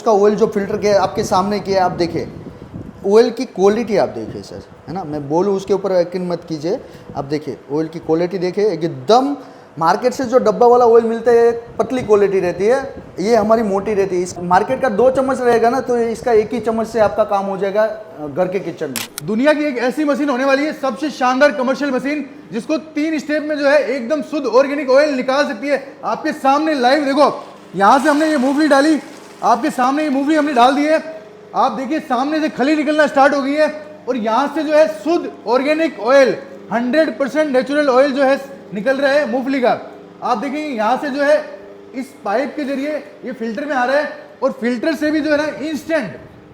उसका ऑयल जो फिल्टर किया है आपके सामने किया है, आप देखिए ऑयल की क्वालिटी आप देखिए सर, है ना। मैं बोलूँ उसके ऊपर यकीन मत कीजिए, आप देखिए ऑयल की क्वालिटी देखिए एकदम। मार्केट से जो डब्बा वाला ऑयल मिलता है पतली क्वालिटी रहती है, ये हमारी मोटी रहती है। इस मार्केट का 2 चम्मच रहेगा ना, तो इसका 1 ही चम्मच से आपका काम हो जाएगा घर के किचन में। दुनिया की एक ऐसी मशीन होने वाली है, सबसे शानदार कमर्शियल मशीन, जिसको 3 स्टेप में जो है एकदम शुद्ध ऑर्गेनिक ऑयल निकाल सकती है। आपके सामने लाइव देखो, यहाँ से हमने ये मूंगफली डाली, आपके सामने ये मूंगफली हमने डाल दी है। आप देखिए सामने से खली निकलना स्टार्ट हो गई है और यहाँ से जो है शुद्ध ऑर्गेनिक ऑयल 100% नेचुरल ऑयल जो है निकल रहा है मूंगफली का। आप देखिए यहाँ से जो है इस पाइप के जरिए ये फिल्टर में आ रहा है और फिल्टर से भी जो है ना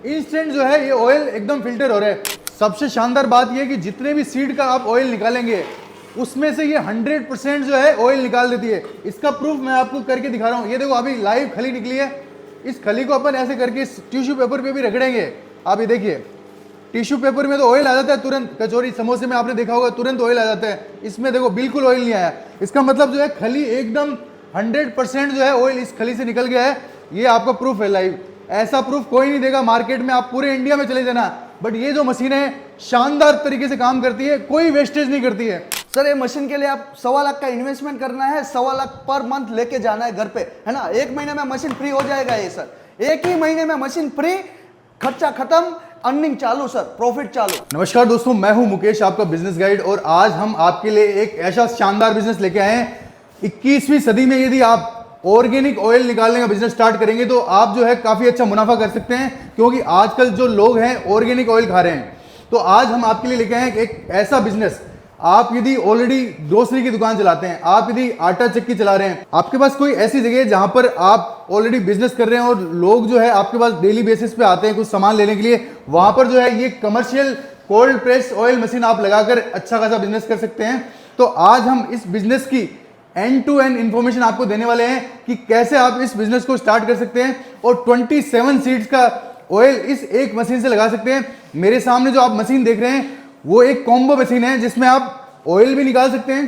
इंस्टेंट जो है ये ऑयल एकदम फिल्टर हो रहा है। सबसे शानदार बात ये है कि जितने भी सीड का आप ऑयल निकालेंगे उसमें से ये 100% जो है ऑयल निकाल देती है। इसका प्रूफ मैं आपको करके दिखा रहा हूँ। ये देखो अभी लाइव खली निकली है, इस खली को अपन ऐसे करके इस टिश्यू पेपर पे भी रगड़ेंगे। आप ये देखिए टिश्यू पेपर में तो ऑयल आ जाता है तुरंत, कचौरी समोसे में आपने देखा होगा तुरंत ऑयल आ जाता है, इसमें देखो बिल्कुल ऑयल नहीं आया। इसका मतलब जो है खली एकदम 100% जो है ऑयल इस खली से निकल गया है। ये आपका प्रूफ है लाइव, ऐसा प्रूफ कोई नहीं देगा मार्केट में, आप पूरे इंडिया में चले जाना। बट ये जो मशीन है शानदार तरीके से काम करती है, कोई वेस्टेज नहीं करती है। सर ये मशीन के लिए आप 1.25 लाख का इन्वेस्टमेंट करना है, 1.25 लाख पर मंथ लेके जाना है घर पे, है ना। 1 महीने में मशीन फ्री हो जाएगा ये सर, 1 ही महीने में मशीन फ्री, खर्चा खत्म, अर्निंग चालू सर, प्रॉफिट चालू। नमस्कार दोस्तों, मैं हूं मुकेश, आपका बिजनेस गाइड, और आज हम आपके लिए एक ऐसा शानदार बिजनेस लेके आए हैं। 21वीं सदी में यदि आप ऑर्गेनिक ऑयल निकालने का बिजनेस स्टार्ट करेंगे तो आप जो है काफी अच्छा मुनाफा कर सकते हैं, क्योंकि आजकल जो लोग हैं ऑर्गेनिक ऑयल खा रहे हैं। तो आज हम आपके लिए लेके आए हैं एक ऐसा बिजनेस। आप यदि ऑलरेडी ग्रोसरी की दुकान चलाते हैं, आप यदि आटा चक्की चला रहे हैं, आपके पास कोई ऐसी जगह है जहां पर आप ऑलरेडी बिजनेस कर रहे हैं और लोग जो है आपके पास डेली बेसिस पे आते हैं कुछ सामान लेने के लिए, वहां पर जो है ये commercial cold press oil machine आप लगाकर अच्छा खासा बिजनेस कर सकते हैं। तो आज हम इस बिजनेस की एंड टू एंड इंफॉर्मेशन आपको देने वाले हैं कि कैसे आप इस बिजनेस को स्टार्ट कर सकते हैं और 27 सीड्स का ऑयल इस एक मशीन से लगा सकते हैं। मेरे सामने जो आप मशीन देख रहे हैं वो एक कॉम्बो मशीन है, जिसमें आप ऑयल भी निकाल सकते हैं,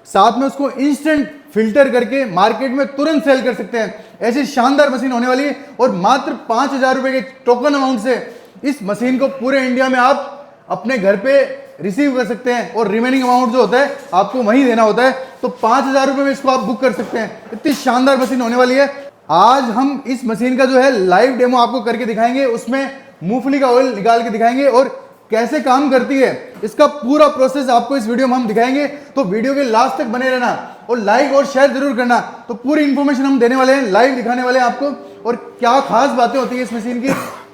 साथ में उसको इंस्टेंट फिल्टर करके मार्केट में तुरंत सेल कर सकते हैं। ऐसी शानदार मशीन होने वाली है और मात्र 5,000 रुपए के टोकन अमाउंट से इस मशीन को पूरे इंडिया में आप अपने घर पे रिसीव कर सकते हैं और रिमेनिंग अमाउंट जो होता है आपको वहीं देना होता है। तो 5,000 रुपए में इसको आप बुक कर सकते हैं। इतनी शानदार मशीन होने वाली है। आज हम इस मशीन का जो है लाइव डेमो आपको करके दिखाएंगे, उसमें मूंगफली का ऑयल निकाल के दिखाएंगे और कैसे काम करती है, इसका पूरा प्रोसेस आपको इस वीडियो में हम दिखाएंगे। तो वीडियो के लास्ट तक बने रहना और लाइक और शेयर जरूर करना। तो पूरी इंफॉर्मेशन हम देने वाले हैं, लाइव दिखाने वाले हैं आपको, और क्या खास बातें होती है इस मशीन की,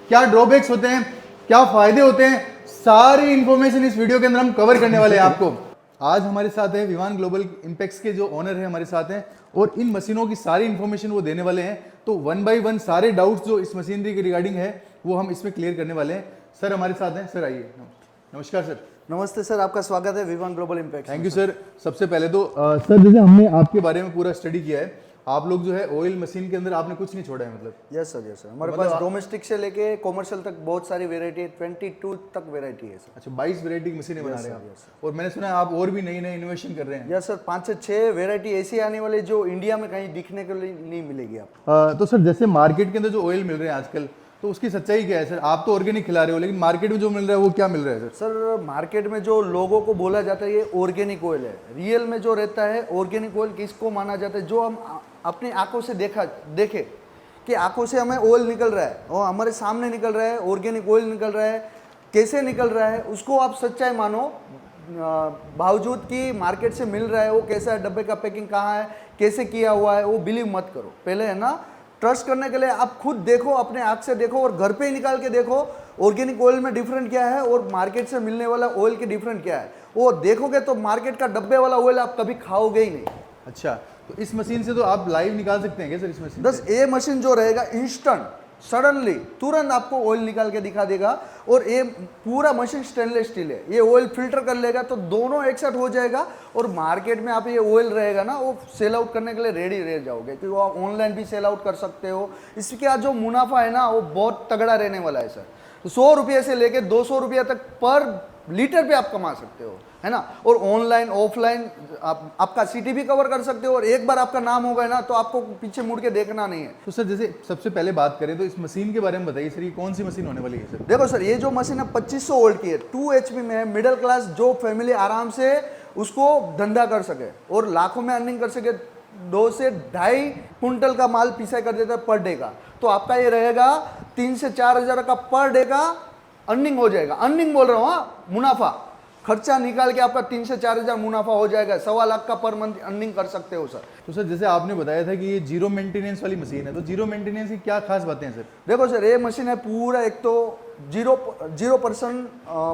क्या ड्रॉबैक्स होते हैं, क्या फायदे होते हैं, सारी इंफॉर्मेशन इस वीडियो के अंदर हम कवर करने वाले हैं आपको। आज हमारे साथ है विवान ग्लोबल इंपैक्ट्स के जो ओनर है हमारे साथ हैं, और इन मशीनों की सारी इंफॉर्मेशन वो देने वाले हैं। तो 1 बाय 1 सारे डाउट्स जो इस मशीनरी के रिगार्डिंग है वो हम इसमें क्लियर करने वाले हैं। सर हमारे साथ हैं, सर आइए। नमस्कार सर। नमस्ते सर, आपका स्वागत है Vivaan Global Impact. Thank you sir. सबसे पहले तो सर जैसे हमने आपके बारे में पूरा स्टडी किया है, आप लोग जो है ऑयल मशीन के अंदर आपने कुछ नहीं छोड़ा है, मतलब। यस सर, यस सर, हमारे पास डोमेस्टिक से लेके कॉमर्शियल तक बहुत सारी वेरायटी है, 22 तक वेरायटी है सर। अच्छा, 22 वेरायटी की मशीनें बना रहे हैं आप, और मैंने सुना है आप और भी नई नई इनोवेशन कर रहे हैं। यस सर, 5 से 6 वेरायटी ऐसी आने वाली जो इंडिया में कहीं दिखने के लिए नहीं मिलेगी आप। तो सर जैसे मार्केट के अंदर जो ऑयल मिल रहे हैं आजकल, तो उसकी सच्चाई क्या है सर? आप तो ऑर्गेनिक खिला रहे हो, लेकिन मार्केट में जो मिल रहा है वो क्या मिल रहा है सर? सर मार्केट में जो लोगों को बोला जाता है ये ऑर्गेनिक ऑयल है, रियल में जो रहता है ऑर्गेनिक ऑयल किसको माना जाता है, जो हम अपनी आंखों से देखे कि आंखों से हमें ऑयल निकल रहा है और हमारे सामने निकल रहा है, ऑर्गेनिक ऑयल निकल रहा है, कैसे निकल रहा है उसको आप सच्चाई मानो। बावजूद कि मार्केट से मिल रहा है वो कैसा है, डब्बे का पैकिंग कहाँ है, कैसे किया हुआ है, वो बिलीव मत करो। पहले है ना, ट्रस्ट करने के लिए आप खुद देखो, अपने आँख से देखो और घर पे ही निकाल के देखो ऑर्गेनिक ऑयल में डिफरेंट क्या है और मार्केट से मिलने वाला ऑयल के डिफरेंट क्या है। वो देखोगे तो मार्केट का डब्बे वाला ऑयल आप कभी खाओगे ही नहीं। अच्छा, तो इस मशीन से तो आप लाइव निकाल सकते हैं क्या सर? इस मशीन बस ये मशीन जो रहेगा इंस्टेंट सडनली तुरंत आपको ऑयल निकाल के दिखा देगा, और ये पूरा मशीन स्टेनलेस स्टील है, ये ऑयल फिल्टर कर लेगा तो दोनों एक साथ हो जाएगा। और मार्केट में आप ये ऑयल रहेगा ना, वो सेल आउट करने के लिए रेडी रह जाओगे, क्योंकि आप ऑनलाइन भी सेल आउट कर सकते हो। इसके जो मुनाफा है ना वो बहुत तगड़ा रहने वाला है सर। तो 100 रुपये से लेकर 200 रुपया तक पर लीटर पे आप कमा सकते हो। है ना। और ऑनलाइन ऑफलाइन आपका सिटी भी कवर कर सकते हो, और एक बार आपका नाम हो गया ना तो आपको पीछे मुड़ के देखना नहीं है। तो सर जैसे सबसे पहले बात करें तो इस मशीन के बारे में बताइए सर, ये कौन सी मशीन होने वाली है सर? देखो सर, ये जो मशीन है 2500 वोल्ट की है, 2 HP में है, मिडिल क्लास जो फैमिली आराम से उसको धंधा कर सके और लाखों में अर्निंग कर सके। 2 से 2.5 कुंटल का माल पिसाई कर देता है पर डे का, तो आपका ये रहेगा 3 से 4 हज़ार का पर डे का अर्निंग हो जाएगा। अर्निंग बोल रहा हूँ, हाँ, मुनाफा। खर्चा निकाल के आपका 3 से 4 हज़ार मुनाफा हो जाएगा। 1.25 लाख का पर मंथ अर्निंग कर सकते हो सर। तो सर जैसे आपने बताया था कि ये जीरो मेंटेनेंस वाली मशीन है, तो जीरो मेंटेनेंस की क्या खास बातें हैं सर? देखो सर, ये मशीन है पूरा, एक तो 0%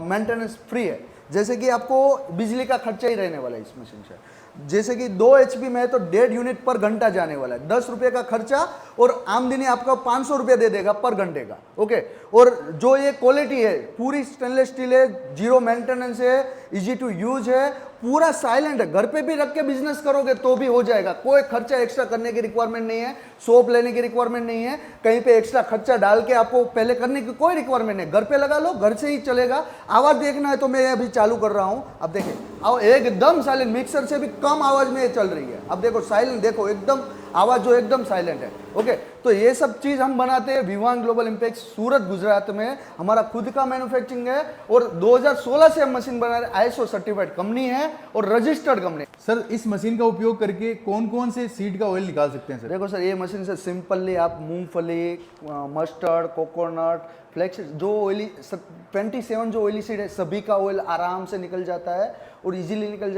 मेंटेनेंस फ्री है। जैसे कि आपको बिजली का खर्चा ही रहने वाला है इस मशीन से। जैसे कि 2 HP में है तो 1.5 यूनिट पर घंटा जाने वाला है, 10 रुपये का खर्चा, और आमदनी आपका 500 रुपये दे देगा पर घंटे का। ओके, और जो ये क्वालिटी है पूरी स्टेनलेस स्टील है, जीरो मेंटेनेंस है, इजी टू यूज है, पूरा साइलेंट है। घर पे भी रख के बिजनेस करोगे तो भी हो जाएगा, कोई खर्चा एक्स्ट्रा करने की रिक्वायरमेंट नहीं है, सोप लेने की रिक्वायरमेंट नहीं है, कहीं पे एक्स्ट्रा खर्चा डाल के आपको पहले करने की कोई रिक्वायरमेंट नहीं। घर पे लगा लो, घर से ही चलेगा। आवाज देखना है तो मैं अभी चालू कर रहा हूं, अब देखिए, अब एकदम साइलेंट, मिक्सर से भी कम आवाज में ये चल रही है। अब देखो साइलेंट, देखो एकदम आवाज जो एकदम साइलेंट है। ओके, तो ये सब चीज हम बनाते हैं विवान ग्लोबल इम्पैक्ट सूरत गुजरात में। हमारा खुद का मैन्युफैक्चरिंग है और 2016 से हम मशीन बना रहे। ISO सर्टिफाइड कंपनी है और रजिस्टर्ड कंपनी। सर इस मशीन का उपयोग करके कौन कौन से सीड का ऑयल निकाल सकते हैं सर? देखो सर, ये मशीन से सिंपली आप मूंगफली, मस्टर्ड, कोकोनट, फ्लेक्स, जो ऑयली 27 जो ऑयली सीड है सभी का ऑयल आराम से निकल जाता है और इजीली निकल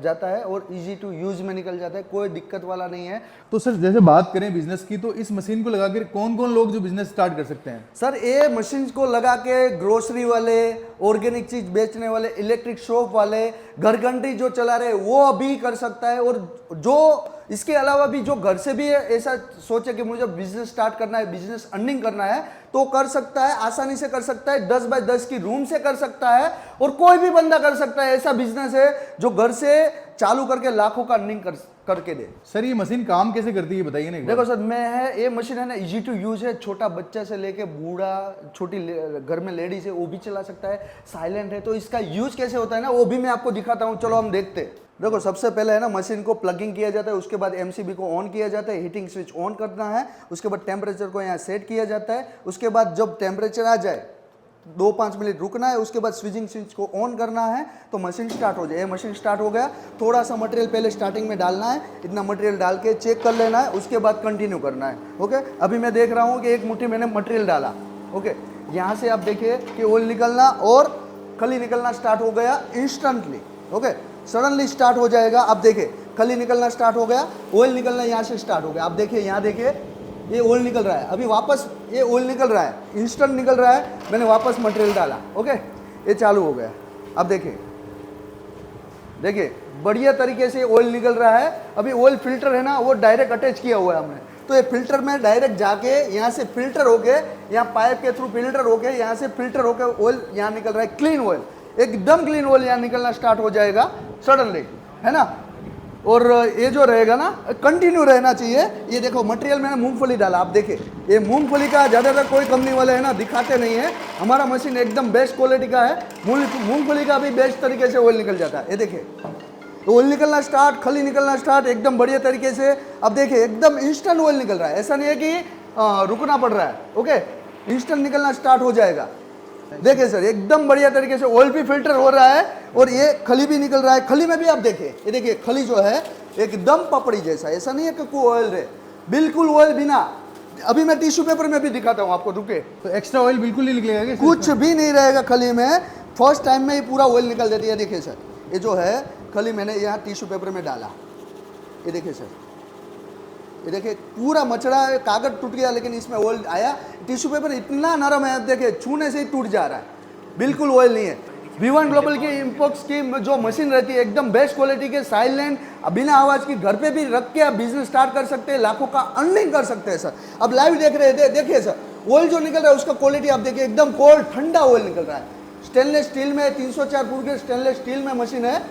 जाता है और इजी टू यूज में निकल जाता है, कोई दिक्कत वाला नहीं है। तो सर जैसे बात करें बिजनेस की, तो इस मशीन को लगाकर कौन कौन लोग जो बिजनेस स्टार्ट कर सकते हैं? सर ये मशीन को लगा के ग्रोसरी वाले, ऑर्गेनिक चीज बेचने वाले, इलेक्ट्रिक शॉप वाले, घर घंटी जो चला रहे वो अभी कर सकता है। और जो इसके अलावा भी जो घर से भी ऐसा सोचे कि मुझे बिजनेस स्टार्ट करना है, बिजनेस अर्निंग करना है, तो कर सकता है, आसानी से कर सकता है। 10 बाय 10 की रूम से कर सकता है और कोई भी बंदा कर सकता है। ऐसा बिजनेस है जो घर से चालू करके लाखों का अर्निंग करके दे। सर ये मशीन काम कैसे करती है बताइए ना एक बार। देखो सर, मैं है ये मशीन है ना, इजी टू यूज है, छोटा बच्चा से लेके बूढ़ा, छोटी घर में लेडीज है वो भी चला सकता है, साइलेंट है। तो इसका यूज कैसे होता है ना, वो भी मैं आपको दिखाता हूँ, चलो हम देखते हैं। देखो सबसे पहले है ना, मशीन को प्लगिंग किया जाता है, उसके बाद MCB को ऑन किया जाता है, हीटिंग स्विच ऑन करना है, उसके बाद टेम्परेचर को यहाँ सेट किया जाता है, उसके बाद जब टेम्परेचर आ जाए 2-5 मिनट रुकना है, उसके बाद स्विचिंग स्विच को ऑन करना है तो मशीन स्टार्ट हो जाए। मशीन स्टार्ट हो गया, थोड़ा सा मटेरियल पहले स्टार्टिंग में डालना है, इतना मटेरियल डाल के चेक कर लेना है, उसके बाद कंटिन्यू करना है। ओके, अभी मैं देख रहा हूँ कि 1 मुट्ठी मैंने मटेरियल डाला। ओके, यहाँ से आप देखिए कि ऑयल निकलना और खली निकलना स्टार्ट हो गया इंस्टेंटली। ओके, सडनली स्टार्ट हो जाएगा। अब देखिए खली निकलना स्टार्ट हो गया, ऑयल निकलना यहाँ से स्टार्ट हो गया। आप देखिए, यहाँ देखिए ये ऑयल निकल रहा है, अभी वापस ये ऑयल निकल रहा है, इंस्टेंट निकल रहा है, मैंने वापस मटेरियल डाला। ओके, ये चालू हो गया। अब देखिए देखिए बढ़िया तरीके से ऑयल निकल रहा है। अभी ऑयल फिल्टर है ना, वो डायरेक्ट अटैच किया हुआ है हमने, तो ये फिल्टर में डायरेक्ट जाके यहाँ से फिल्टर होके, यहाँ पाइप के थ्रू फिल्टर होके, यहाँ से फिल्टर होके ऑयल यहाँ निकल रहा है, क्लीन ऑयल, एकदम क्लीन ऑयल यहाँ निकलना स्टार्ट हो जाएगा सडनली, है ना। और ये जो रहेगा ना, कंटिन्यू रहना चाहिए। ये देखो मटेरियल मैंने मूंगफली डाला, आप देखिए ये मूंगफली का ज़्यादातर कोई कंपनी वाले है ना दिखाते नहीं है, हमारा मशीन एकदम बेस्ट क्वालिटी का है। मूंगफली का भी बेस्ट तरीके से ऑयल निकल जाता है। ये देखिए ऑयल निकलना स्टार्ट, खली निकलना स्टार्ट, एकदम बढ़िया तरीके से। अब देखिए एकदम इंस्टेंट ऑयल निकल रहा है, ऐसा नहीं है कि रुकना पड़ रहा है। ओके, इंस्टेंट निकलना स्टार्ट हो जाएगा। देखिए सर, एकदम बढ़िया तरीके से ऑयल भी फिल्टर हो रहा है और ये खली भी निकल रहा है। खली में भी आप देखिए, ये देखिए खली जो है एकदम पपड़ी जैसा, ऐसा नहीं है कि कोई ऑयल रहे, बिल्कुल ऑयल बिना। अभी मैं टिश्यू पेपर में भी दिखाता हूँ आपको, रुके। तो एक्स्ट्रा ऑयल बिल्कुल नहीं निकलेगा क्या? कुछ भी नहीं रहेगा खली में, फर्स्ट टाइम में ये पूरा ऑयल निकल जाती है। देखिए सर, ये जो है खली मैंने यहाँ टिश्यू पेपर में डाला, ये देखिए सर, ये देखिए पूरा मचड़ा, कागज टूट गया लेकिन इसमें ऑयल आया। टिश्यू पेपर इतना नरम है, आप देखिए छूने से ही टूट जा रहा है, बिल्कुल ऑयल नहीं है। विवान ग्लोबल की इम्पॉक्स की जो मशीन रहती है एकदम बेस्ट क्वालिटी के, साइलेंट, बिना आवाज़ की, घर पे भी रख के आप बिजनेस स्टार्ट कर सकते हैं, लाखों का अर्निंग कर सकते हैं सर। अब लाइव देख रहे हैं, देखिए सर ऑयल जो निकल रहा है उसका क्वालिटी आप देखिए, एकदम कोल्ड ठंडा ऑयल निकल रहा है। स्टेनलेस स्टील में 304 फुट के स्टेनलेस स्टील में मशीन है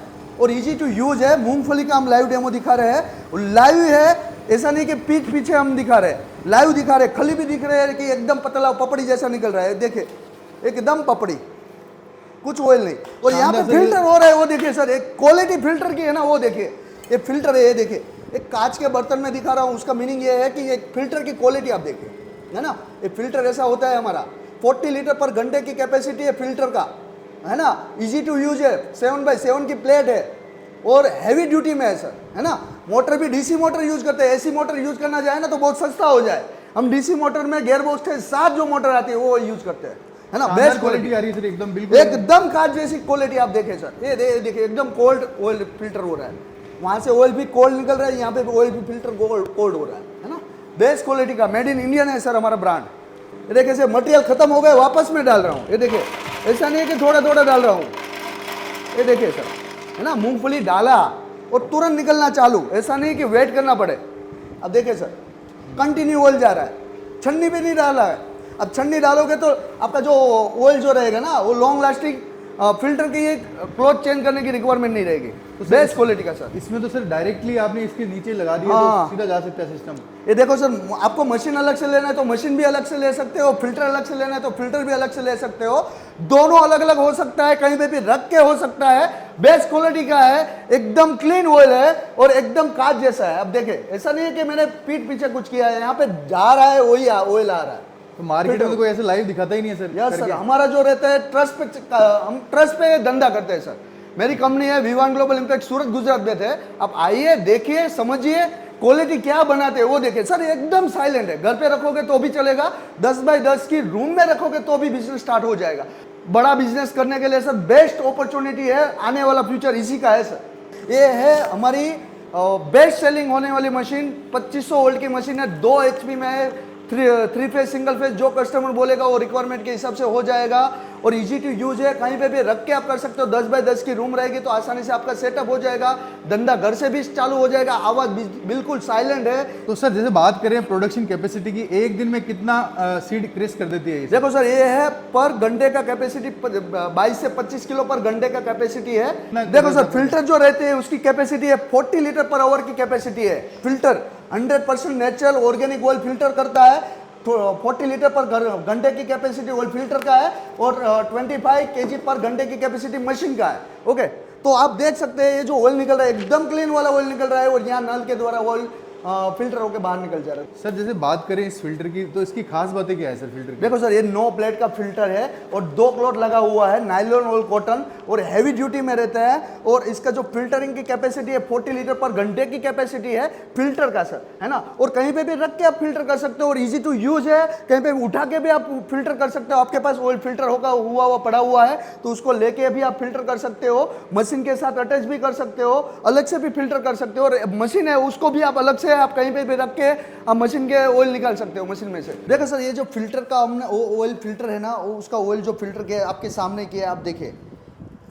और इजी टू यूज है। मूंगफली का हम लाइव डेमो दिखा रहे हैं, और लाइव है, ऐसा नहीं कि पीठ पीछे हम दिखा रहे हैं, लाइव दिखा रहे हैं। खली भी दिख रहे हैं कि एकदम पतला पपड़ी जैसा निकल रहा है, देखिए एकदम पपड़ी, कुछ ऑयल नहीं। और यहाँ पे शानदार सर, फिल्टर हो रहा है, वो देखिए सर, एक क्वालिटी फिल्टर की है ना, वो देखिए ये फिल्टर है, ये देखिए एक कांच के बर्तन में दिखा रहा हूँ, उसका मीनिंग ये है कि एक फिल्टर की क्वालिटी आप देखिए, है ना। ये फिल्टर ऐसा होता है हमारा, 40 लीटर पर घंटे की कैपेसिटी है फिल्टर का, है ना। इजी टू यूज है, 7x7 की प्लेट है और हैवी ड्यूटी में है सर, है ना। मोटर भी डीसी मोटर यूज करते हैं, एसी मोटर यूज करना जाए ना तो बहुत सस्ता हो जाए, हम डीसी मोटर में गियर बॉक्स के साथ जो मोटर आती है वो यूज करते हैं, है ना। बेस्ट क्वालिटी क्वालिटी आ रही है सर, एकदम बिल्कुल एकदम कांच जैसी क्वालिटी आप देखें सर, ये देखिए एकदम कोल्ड ऑयल फिल्टर हो रहा है, वहां से ऑयल भी कोल्ड निकल रहा है, यहाँ पे भी ऑयल भी फिल्टर कोल्ड हो रहा है ना। बेस्ट क्वालिटी का मेड इन इंडियन है सर हमारा ब्रांड। ये देखिए सर, मटेरियल खत्म हो गए वापस में डाल रहा हूँ, ये देखिए ऐसा नहीं है कि थोड़ा थोड़ा डाल रहा हूँ, ये देखिए सर, है ना। मूंगफली डाला और तुरंत निकलना चालू, ऐसा नहीं कि वेट करना पड़े। अब देखिए सर, कंटिन्यू ऑयल जा रहा है, छन्नी पे नहीं डाला है। अब छन्नी डालोगे तो आपका जो ऑयल जो रहेगा ना वो लॉन्ग लास्टिंग, फिल्टर की ये क्लॉथ चेंज करने की रिक्वायरमेंट नहीं रहेगी। तो बेस्ट क्वालिटी का सर। इसमें तो सर डायरेक्टली आपने इसके नीचे लगा दिया हाँ। तो सीधा जा सकता है सिस्टम। ये देखो सर, आपको मशीन अलग से लेना है तो मशीन भी अलग से ले सकते हो, फिल्टर अलग से लेना है तो फिल्टर भी अलग से ले सकते हो, दोनों अलग अलग हो सकता है, कहीं पे भी रख के हो सकता है। बेस्ट क्वालिटी का है, एकदम क्लीन ऑयल है और एकदम कांच जैसा है। अब देखे, ऐसा नहीं है कि मैंने पीठ पीछे कुछ किया है, यहाँ पे जा रहा है वही ऑयल आ रहा है। तो मार्केट में तो कोई ऐसे लाइव दिखाता ही नहीं है सर। यस सर, हमारा जो रहता है ट्रस्ट पे, हम ट्रस्ट पे धंधा करते हैं सर। मेरी कंपनी है विवान ग्लोबल इम्पैक्ट, सूरत गुजरात में थे। आप आइए, देखिए, समझिए क्वालिटी क्या बनाते हैं वो देखिए सर, एकदम साइलेंट है। घर पे रखोगे तो भी चलेगा, 10x10 की रूम में रखोगे तो भी बिजनेस स्टार्ट हो जाएगा। बड़ा बिजनेस करने के लिए सर बेस्ट अपॉर्चुनिटी है, आने वाला फ्यूचर इसी का है सर। ये है हमारी बेस्ट सेलिंग होने वाली मशीन, 2500 वोल्ट की मशीन है, 2 HP में है, थ्री फेज सिंगल फेज, जो कस्टमर बोलेगा वो रिक्वायरमेंट के हिसाब से हो जाएगा। और इजी टू यूज है, कहीं पे भी रख के आप कर सकते हो। 10x10 की रूम रहेगी तो आसानी से आपका सेटअप हो जाएगा, धंधा घर से भी चालू हो जाएगा, आवाज बिल्कुल साइलेंट है। तो सर जैसे बात करें प्रोडक्शन कैपेसिटी की, एक दिन में कितना सीड क्रेस कर देती है ये? देखो सर, ये है पर घंटे का कैपेसिटी 22 से 25 किलो पर घंटे का कैपेसिटी है। देखो सर, फिल्टर जो रहते हैं उसकी कैपेसिटी है 40 लीटर पर आवर की कैपेसिटी है। Filter 100% natural organic oil filter करता है, 40 लीटर पर घंटे की कैपेसिटी ऑयल फिल्टर का है और 25 kg पर घंटे की कैपेसिटी मशीन का है। ओके, तो आप देख सकते हैं ये जो ऑयल निकल रहा है एकदम क्लीन वाला ऑयल निकल रहा है और यहाँ नल के द्वारा ऑयल फिल्टर होकर बाहर निकल जा रहा है। सर जैसे बात करें इस फिल्टर की, तो इसकी खास बातें क्या है सर फिल्टर की? देखो सर, ये 9 प्लेट का फिल्टर है और 2 क्लॉथ लगा हुआ है, नायलॉन और कॉटन, और हैवी ड्यूटी में रहता है। और इसका जो फिल्टरिंग की कैपेसिटी है 40 लीटर पर घंटे की कैपेसिटी है फिल्टर का सर, है ना। और कहीं पे भी रख के आप फिल्टर कर सकते हो और इजी टू यूज है, कहीं पे भी उठा के भी आप फिल्टर कर सकते हो। आपके पास ऑयल फिल्टर हुआ पड़ा हुआ है तो उसको लेके भी आप फिल्टर कर सकते हो, मशीन के साथ अटैच भी कर सकते हो, अलग से भी फिल्टर कर सकते हो। और मशीन है उसको भी आप अलग से आप कहीं पे भी रख के आप मशीन के ऑयल निकाल सकते हो मशीन में से। देखो सर, ये जो फिल्टर का हमने ऑयल फिल्टर है ना, उसका ऑयल जो फिल्टर के आपके सामने किया, आप देखिए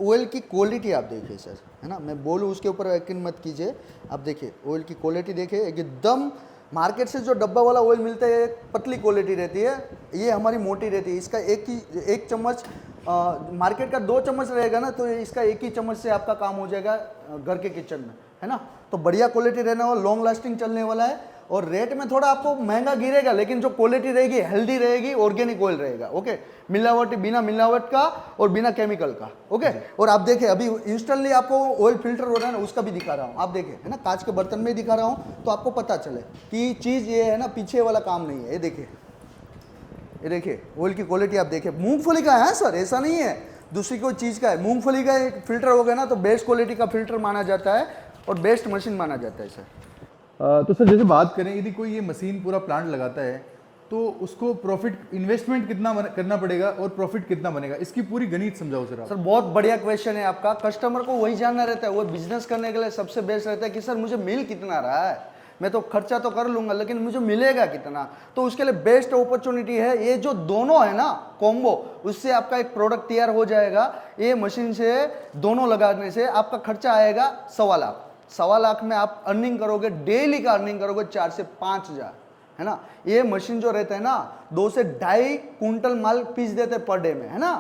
ऑयल की क्वालिटी आप देखिए सर, है ना। मैं बोलूँ उसके ऊपर यकीन मत कीजिए, आप देखिए ऑयल की क्वालिटी देखिए, एकदम मार्केट से जो डब्बा वाला ऑयल मिलता है पतली क्वालिटी रहती है, ये हमारी मोटी रहती है। इसका एक चम्मच, मार्केट का 2 चम्मच रहेगा ना, तो इसका 1 ही चम्मच से आपका काम हो जाएगा घर के किचन में, है ना। तो बढ़िया क्वालिटी रहने वाला, लॉन्ग लास्टिंग चलने वाला है और रेट में थोड़ा आपको महंगा गिरेगा, लेकिन जो क्वालिटी रहेगी हेल्दी रहेगी, ऑर्गेनिक ऑयल रहेगा। ओके, मिलावट, बिना मिलावट का और बिना केमिकल का। ओके, और आप देखें अभी इंस्टेंटली आपको ऑयल फिल्टर हो रहा है ना, उसका भी दिखा रहा हूँ, आप देखें, है ना, कांच के बर्तन में दिखा रहा हूँ तो आपको पता चले कि चीज़ ये है ना, पीछे वाला काम नहीं है। ये देखिए, ये देखिए ऑयल की क्वालिटी आप देखिए, मूंगफली का है सर, ऐसा नहीं है दूसरी कोई चीज़ का है। मूंगफली का एक फिल्टर हो गया ना तो बेस्ट क्वालिटी का फिल्टर माना जाता है और बेस्ट मशीन माना जाता है सर। तो सर जैसे बात करें, यदि कोई ये मशीन पूरा प्लांट लगाता है तो उसको प्रॉफिट इन्वेस्टमेंट कितना करना पड़ेगा और प्रॉफिट कितना बनेगा, इसकी पूरी गणित समझाओ सर आप। सर बहुत बढ़िया क्वेश्चन है आपका। कस्टमर को वही जानना रहता है, वो बिजनेस करने के लिए सबसे बेस्ट रहता है कि सर मुझे मिल कितना रहा है, मैं तो खर्चा तो कर लूंगा लेकिन मुझे मिलेगा कितना। तो उसके लिए बेस्ट अपॉर्चुनिटी है ये जो दोनों है ना कॉम्बो, उससे आपका एक प्रोडक्ट तैयार हो जाएगा। ये मशीन से दोनों लगाने से आपका खर्चा आएगा 1.25 लाख। 1.25 लाख में आप अर्निंग करोगे, डेली का अर्निंग करोगे 4 से 5 हज़ार, है ना। ये मशीन जो रहता है ना 2 से 2.5 कुंटल माल पीस देते पर डे में, है ना।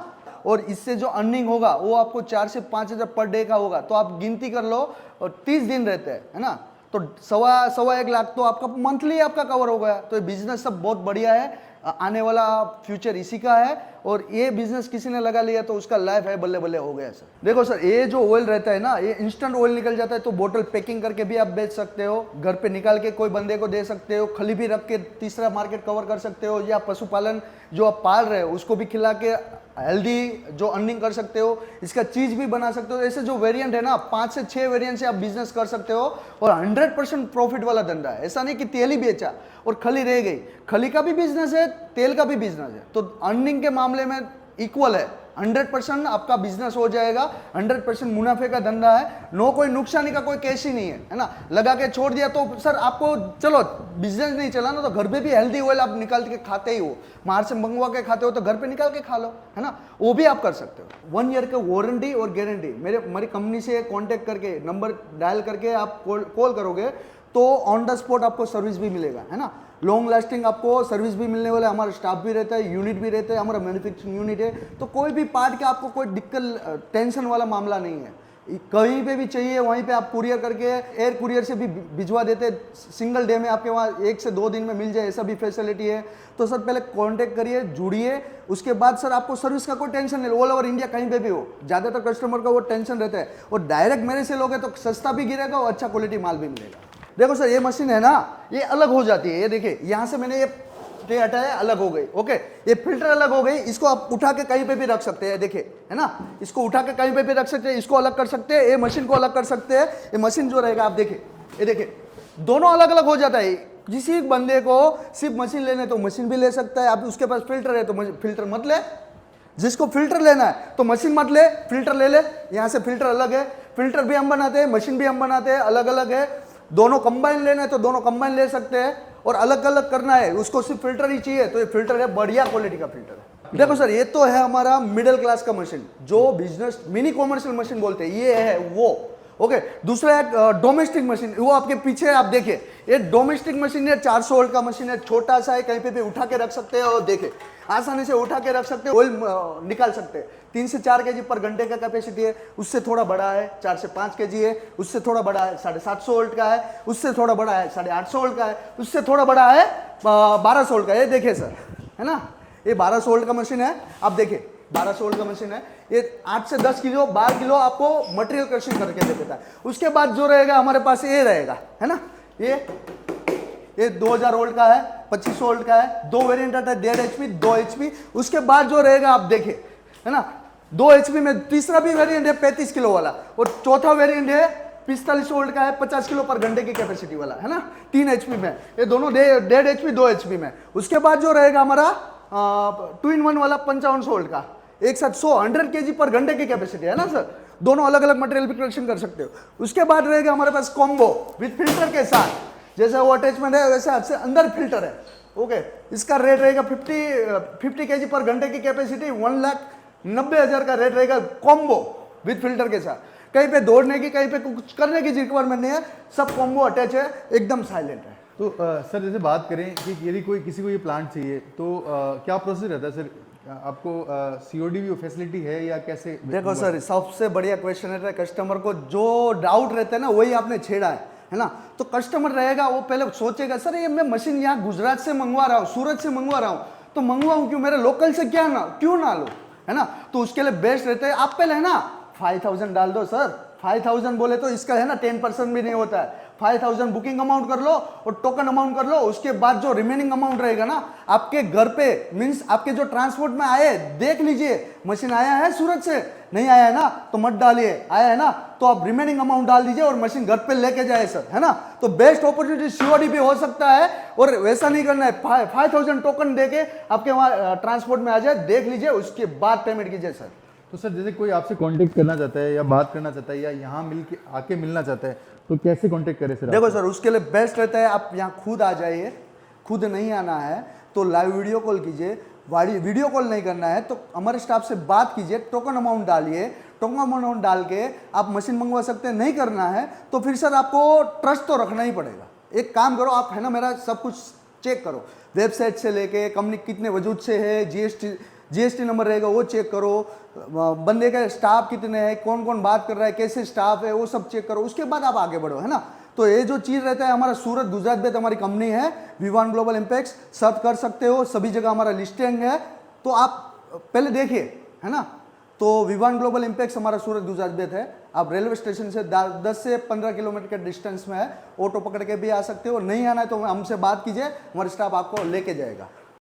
और इससे जो अर्निंग होगा वो आपको 4 से 5 हज़ार पर डे का होगा। तो आप गिनती कर लो और 30 दिन रहते हैं, है ना। तो 1.25 लाख तो आपका मंथली आपका कवर हो गया। तो ये बिजनेस सब बहुत बढ़िया है, आने वाला फ्यूचर इसी का है और ये बिजनेस किसी ने लगा लिया तो उसका लाइफ है बल्ले बल्ले हो गया सर। देखो सर, ये जो ऑयल रहता है ना, ये इंस्टेंट ऑयल निकल जाता है, तो बोतल पैकिंग करके भी आप बेच सकते हो, घर पे निकाल के कोई बंदे को दे सकते हो, खली भी रख के तीसरा मार्केट कवर कर सकते हो, या पशुपालन जो आप पाल रहे हो उसको भी खिला के हेल्दी जो अर्निंग कर सकते हो, इसका चीज भी बना सकते हो। ऐसे जो वेरिएंट है ना, 5 से 6 वेरिएंट से आप बिजनेस कर सकते हो और 100% प्रॉफिट वाला धंधा है। ऐसा नहीं कि तेल ही बेचा और खली रह गई, खली का भी बिजनेस है, तेल का भी बिजनेस है, तो अर्निंग के मामले में इक्वल है। 100% आपका बिजनेस हो जाएगा, 100% मुनाफे का धंधा है, नो कोई नुकसानी का कोई केस ही नहीं है ना। लगा के छोड़ दिया तो सर आपको चलो बिजनेस नहीं चलाना तो घर पे भी हेल्दी ऑयल आप निकाल के खाते ही हो, बाहर से मंगवा के खाते हो तो घर पे निकाल के खा लो, है ना, वो भी आप कर सकते हो। 1 ईयर का वारंटी और गारंटी मेरी कंपनी से कांटेक्ट करके नंबर डायल करके आप कॉल करोगे तो ऑन द स्पॉट आपको सर्विस भी मिलेगा, है ना। लॉन्ग लास्टिंग आपको सर्विस भी मिलने वाला है, हमारा स्टाफ भी रहता है, यूनिट भी रहता है, हमारा मैन्युफैक्चरिंग यूनिट है, तो कोई भी पार्ट का आपको कोई दिक्कत टेंशन वाला मामला नहीं है। कहीं पे भी चाहिए वहीं पे आप कुरियर करके एयर कुरियर से भी भिजवा देते, सिंगल डे में आपके वहाँ 1 से 2 दिन में मिल जाए, ऐसा भी फैसिलिटी है। तो सर पहले कांटेक्ट करिए, जुड़िए, उसके बाद सर आपको सर्विस का कोई टेंशन नहीं, ऑल ओवर इंडिया कहीं पे भी हो। ज़्यादातर कस्टमर का वो टेंशन रहता है, और डायरेक्ट मेरे से लोगे तो सस्ता भी गिरेगा और अच्छा क्वालिटी माल भी मिलेगा। देखो सर, ये मशीन है ना, ये अलग हो जाती है, ये देखिए यहाँ से मैंने ये ट्रे हटाया, अलग हो गई, ओके। ये फिल्टर अलग हो गई, इसको आप उठा के कहीं पे भी रख सकते हैं, देखिए, है ना, इसको उठा के कहीं पे भी रख सकते हैं, इसको अलग कर सकते हैं, ये मशीन को अलग कर सकते हैं। ये मशीन जो रहेगा आप देखिए, ये देखिए दोनों अलग अलग हो जाता है। किसी बंदे को सिर्फ मशीन लेने तो मशीन भी ले सकता है, आप उसके पास फिल्टर है तो फिल्टर मत ले, जिसको फिल्टर लेना है तो मशीन मत ले, फिल्टर ले ले। यहाँ से फिल्टर अलग है, फिल्टर भी हम बनाते हैं, मशीन भी हम बनाते हैं, अलग अलग है। दोनों कंबाइन लेना है तो दोनों कंबाइन ले सकते हैं, और अलग अलग करना है उसको सिर्फ फिल्टर ही चाहिए तो ये फिल्टर है, बढ़िया क्वालिटी का फिल्टर है। देखो सर, ये तो है हमारा मिडिल क्लास का मशीन, जो बिजनेस मिनी कॉमर्शियल मशीन बोलते हैं, ये है वो, ओके। दूसरा है डोमेस्टिक मशीन, वो आपके पीछे आप देखिए, ये डोमेस्टिक मशीन है, 400 वोल्ट का मशीन है, छोटा सा है, कहीं पे भी उठा के रख सकते हैं, और देखिए आसानी से उठा के रख सकते हैं, ऑयल निकाल सकते हैं। 3 से 4 केजी पर घंटे का कैपेसिटी है, उससे थोड़ा बड़ा है 4 से 5 केजी है, उससे थोड़ा बड़ा है 750 वोल्ट का है, उससे थोड़ा बड़ा है 850 वोल्ट का है, उससे थोड़ा बड़ा है 1200 वोल्ट का है। ये देखिए सर, है ना, ये 1200 वोल्ट का मशीन है, आप देखिए 1200 वोल्ट का मशीन है, ये 8 से 10 किलो 12 किलो आपको मटेरियल क्रशिंग करके दे देता है। उसके बाद जो रहेगा हमारे पास ये रहेगा, है ना, ये 2000 वोल्ट का है, 2500 वोल्ट का है, 2 वेरिएंट आता है, 1.5 HP 2 HP। उसके बाद जो रहेगा आप देखिए, है ना, 2 HP में तीसरा भी वेरिएंट है 35 किलो वाला, और चौथा वेरिएंट है 45 वोल्ट का है, 50 किलो पर घंटे की कैपेसिटी वाला, है ना, 3 HP में। ये दोनों 1.5 HP 2 HP में। उसके बाद जो रहेगा हमारा 2-in-1 वाला 55 वोल्ट का, एक साथ 100 केजी पर घंटे की कैपेसिटी है ना सर, दोनों अलग अलग मटेरियल भी कलेक्शन कर सकते हो। उसके बाद रहेगा हमारे पास कॉम्बो विद फिल्टर के साथ, जैसे वो अटैचमेंट है वैसे आपसे अंदर फिल्टर है, ओके। इसका रेट रहेगा 50 केजी पर घंटे की कैपेसिटी, 1,90,000 का रेट रहेगा कॉम्बो विद फिल्टर के साथ। कहीं पे दौड़ने की, कहीं पे कुछ करने की रिक्वायरमेंट नहीं है, सब कॉम्बो अटैच है, एकदम साइलेंट है। तो सर जैसे बात करें कि यदि किसी को ये प्लांट चाहिए तो क्या प्रोसेस रहता है सर, आपको COD भी फैसिलिटी है या कैसे? देखो सर, सबसे बढ़िया क्वेश्चन है कस्टमर को जो डाउट रहता है ना, वही आपने छेड़ा है ना। तो कस्टमर रहेगा वो पहले सोचेगा, सर ये मैं मशीन यहाँ गुजरात से मंगवा रहा हूँ, सूरत से मंगवा रहा हूँ, तो मंगवाऊँ क्यों, मेरे लोकल से क्यों ना लो, है ना। तो उसके लिए बेस्ट रहता है आप पहले, है ना, 5000 डाल दो सर, 5000 बोले तो इसका है ना 10% भी नहीं होता है, 5000 बुकिंग अमाउंट कर लो और टोकन अमाउंट कर लो। उसके बाद जो रिमेनिंग अमाउंट रहेगा ना, आपके घर पे मींस आपके जो ट्रांसपोर्ट में आए, देख लीजिए मशीन आया है सूरत से, नहीं आया है ना तो मत डालिए, आया है ना तो आप रिमेनिंग अमाउंट डाल दीजिए और मशीन घर पे लेके जाए सर, है ना। तो बेस्ट अपॉर्चुनिटी COD भी हो सकता है, और वैसा नहीं करना है, 5000 टोकन देके आपके वहाँ ट्रांसपोर्ट में आ जाए, देख लीजिए, उसके बाद पेमेंट कीजिए सर। तो सर जैसे कोई आपसे कांटेक्ट करना चाहता है या बात करना चाहता है या यहाँ आके मिलना चाहता है तो कैसे कांटेक्ट करे सर? देखो सर, उसके लिए बेस्ट रहता है आप यहाँ खुद आ जाइए, खुद नहीं आना है तो लाइव वीडियो कॉल कीजिए, वीडियो कॉल नहीं करना है तो हमारे स्टाफ से बात कीजिए, टोकन अमाउंट डालिए, टोकन अमाउंट डाल के आप मशीन मंगवा सकते हैं। नहीं करना है तो फिर सर आपको ट्रस्ट तो रखना ही पड़ेगा। एक काम करो आप, है ना, मेरा सब कुछ चेक करो, वेबसाइट से लेके कंपनी कितने वजूद से है, GST नंबर रहेगा वो चेक करो, बंदे का स्टाफ कितने हैं, कौन कौन बात कर रहा है, कैसे स्टाफ है, वो सब चेक करो, उसके बाद आप आगे बढ़ो, है ना। तो ये जो चीज़ रहता है, हमारा सूरत गुजरात में हमारी कंपनी है V1 ग्लोबल इम्पैक्ट्स, सर्च कर सकते हो, सभी जगह हमारा लिस्टिंग है। तो आप पहले देखिए, है ना। तो विवान ग्लोबल इम्पैक्स हमारा सूरत गुजरात बेत है। आप रेलवे स्टेशन से 10 से 15 किलोमीटर के डिस्टेंस में है, ऑटो पकड़ के भी आ सकते हो। नहीं आना है तो हमसे बात कीजिए, हमारा स्टाफ आपको लेके जाएगा।